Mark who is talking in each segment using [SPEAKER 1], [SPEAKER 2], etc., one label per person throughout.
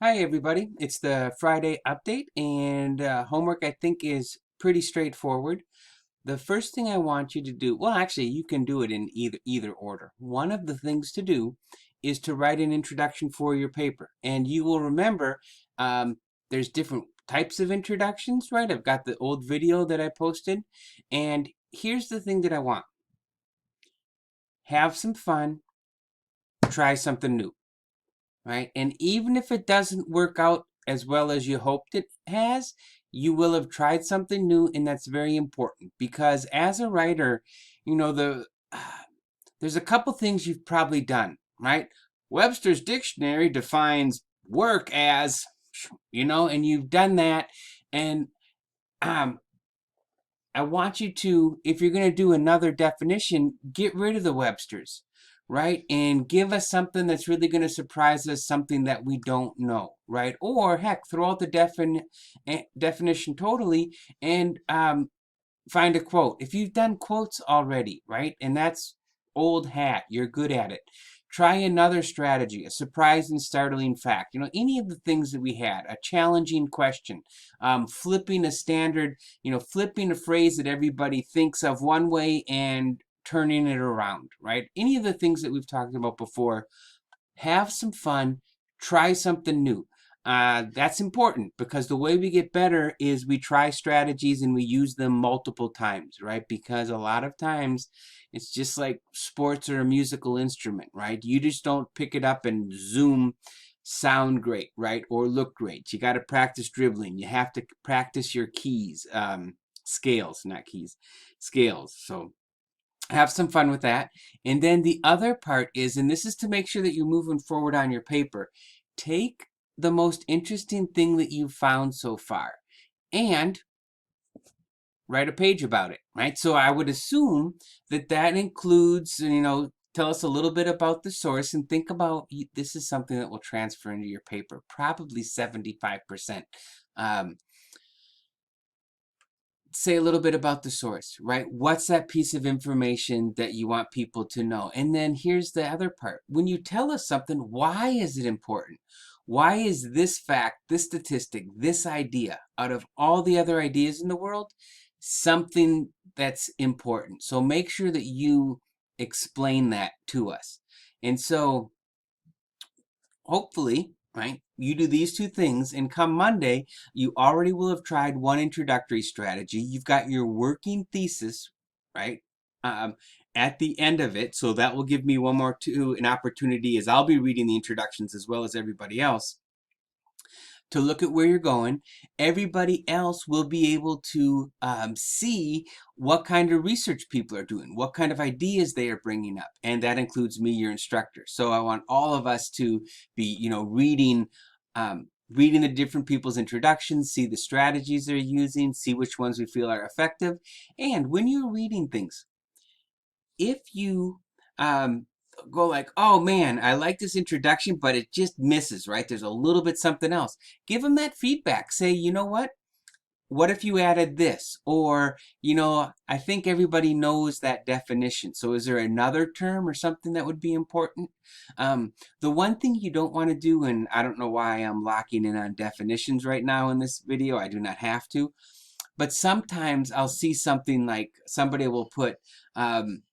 [SPEAKER 1] Hi, everybody. It's the Friday update, and homework I think is pretty straightforward. The first thing I want you to do, well, actually, you can do it in either order. One of the things to do is to write an introduction for your paper, and you will remember um, there's different types of introductions, right? I've got the old video that I posted, and here's the thing that I want: have some fun, try something new. Right? And even if it doesn't work out as well as you hoped it has, you will have tried something new, and that's very important because as a writer, you know there's a couple things you've probably done, right? Webster's dictionary defines work as, and you've done that, and um, I want you to, if you're going to do another definition, get rid of the Webster's, right? And give us something that's really going to surprise us, something that we don't know, right? Or heck, throw out the definition totally and find a quote. If you've done quotes already, right? And that's old hat, you're good at it. Try another strategy, a surprise and startling fact. Any of the things that we had, a challenging question, flipping a standard, flipping a phrase that everybody thinks of one way and turning it around, right? Any of the things that we've talked about before, have some fun, try something new. That's important because the way we get better is we try strategies and we use them multiple times, right? Because a lot of times it's just like sports or a musical instrument, right? You just don't pick it up and zoom, sound great, right? Or look great. You got to practice dribbling. You have to practice your keys, scales, not keys, scales. So have some fun with that. And then the other part is, and this is to make sure that you're moving forward on your paper, take the most interesting thing that you've found so far and write a page about it, right? So I would assume that that includes, tell us a little bit about the source and think about this is something that will transfer into your paper, probably 75%. Um, say a little bit about the source, right? What's that piece of information that you want people to know? And then here's the other part. When you tell us something, why is it important? Why is this fact, this statistic, this idea, out of all the other ideas in the world, something that's important? So make sure that you explain that to us. And so hopefully, right, you do these two things, and come Monday, you already will have tried one introductory strategy. You've got your working thesis, right, um, at the end of it. So that will give me an opportunity as I'll be reading the introductions as well as everybody else to look at where you're going. Everybody else will be able to see what kind of research people are doing, what kind of ideas they are bringing up, and that includes me, your instructor. So I want all of us to be, reading the different people's introductions, see the strategies they're using, see which ones we feel are effective. And when you're reading things, if you um, go like, oh man, I like this introduction, but it just misses, right? There's a little bit something else. Give them that feedback. Say, you know what? What if you added this? Or, I think everybody knows that definition. So is there another term or something that would be important? The one thing you don't want to do, and I don't know why I'm locking in on definitions right now in this video, I do not have to, but sometimes I'll see something like somebody will put, um,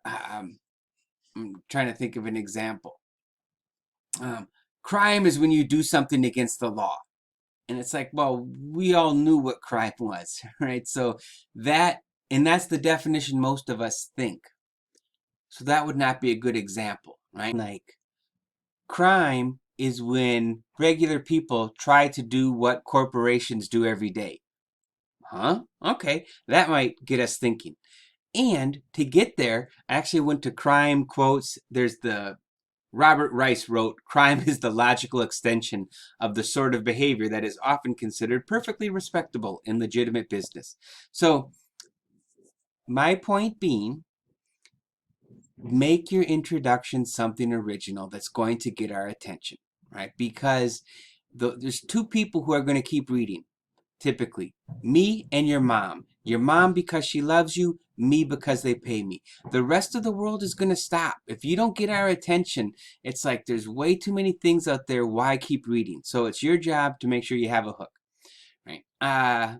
[SPEAKER 1] um, I'm trying to think of an example. Um, Crime is when you do something against the law. And it's like, well, we all knew what crime was, right? So that's the definition most of us think. So that would not be a good example, right? Like, crime is when regular people try to do what corporations do every day. Huh? Okay, that might get us thinking. And to get there, I actually went to crime quotes. There's the Robert Rice wrote, crime is the logical extension of the sort of behavior that is often considered perfectly respectable in legitimate business. So, my point being, make your introduction something original that's going to get our attention, right? Because there's two people who are going to keep reading, typically, me and your mom. Your mom because she loves you, me because they pay me. The rest of the world is going to stop. If you don't get our attention, it's like there's way too many things out there. Why keep reading? So it's your job to make sure you have a hook. Right? That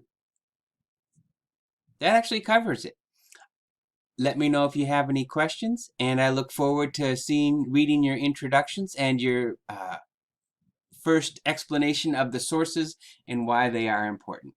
[SPEAKER 1] actually covers it. Let me know if you have any questions, and I look forward to reading your introductions and your first explanation of the sources and why they are important.